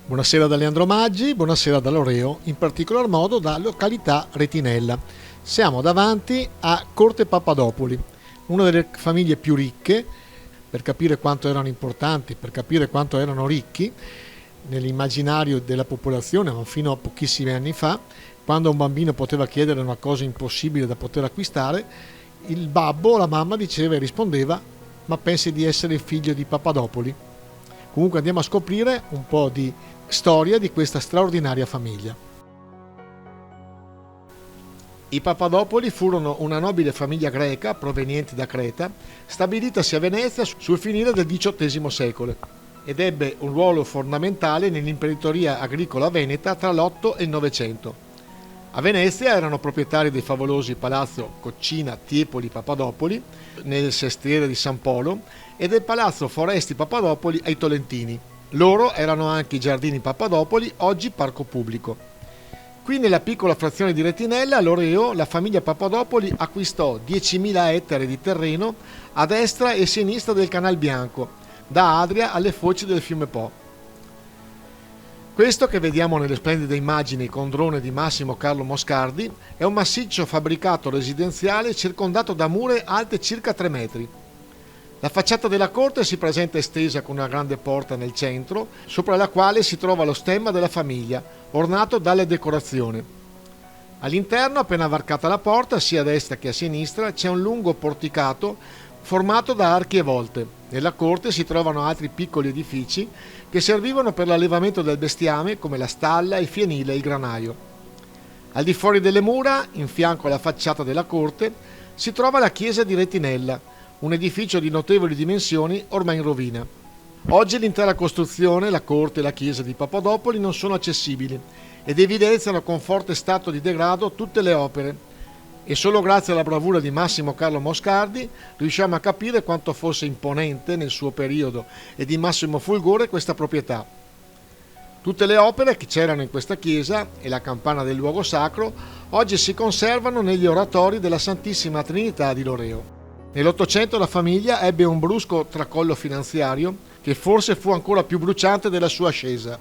Buonasera da Leandro Maggi, buonasera da Loreo, in particolar modo da località Retinella. Siamo davanti a Corte Papadopoli, una delle famiglie più ricche, per capire quanto erano importanti, per capire quanto erano ricchi nell'immaginario della popolazione, ma fino a pochissimi anni fa, quando un bambino poteva chiedere una cosa impossibile da poter acquistare, il babbo o la mamma diceva e rispondeva: ma pensi di essere il figlio di Papadopoli? Comunque andiamo a scoprire un po' di storia di questa straordinaria famiglia. I Papadopoli furono una nobile famiglia greca proveniente da Creta, stabilitasi a Venezia sul finire del XVIII secolo ed ebbe un ruolo fondamentale nell'imprenditoria agricola veneta tra l'Otto e il Novecento. A Venezia erano proprietari dei favolosi Palazzo Coccina Tiepoli Papadopoli nel sestiere di San Polo e del Palazzo Foresti Papadopoli ai Tolentini. Loro erano anche i Giardini Papadopoli, oggi parco pubblico. Qui nella piccola frazione di Retinella, a Loreo, la famiglia Papadopoli acquistò 10.000 ettari di terreno a destra e sinistra del Canal Bianco, da Adria alle foci del fiume Po. Questo che vediamo nelle splendide immagini con drone di Massimo Carlo Moscardi è un massiccio fabbricato residenziale circondato da mura alte circa 3 metri. La facciata della corte si presenta estesa con una grande porta nel centro, sopra la quale si trova lo stemma della famiglia, ornato dalle decorazioni. All'interno, appena varcata la porta, sia a destra che a sinistra, c'è un lungo porticato formato da archi e volte. Nella corte si trovano altri piccoli edifici che servivano per l'allevamento del bestiame, come la stalla, il fienile e il granaio. Al di fuori delle mura, in fianco alla facciata della corte, si trova la chiesa di Retinella, un edificio di notevoli dimensioni ormai in rovina. Oggi l'intera costruzione, la corte e la chiesa di Papadopoli non sono accessibili ed evidenziano con forte stato di degrado tutte le opere, e solo grazie alla bravura di Massimo Carlo Moscardi riusciamo a capire quanto fosse imponente nel suo periodo e di massimo fulgore questa proprietà. Tutte le opere che c'erano in questa chiesa e la campana del luogo sacro oggi si conservano negli oratori della Santissima Trinità di Loreo. Nell'Ottocento la famiglia ebbe un brusco tracollo finanziario che forse fu ancora più bruciante della sua ascesa.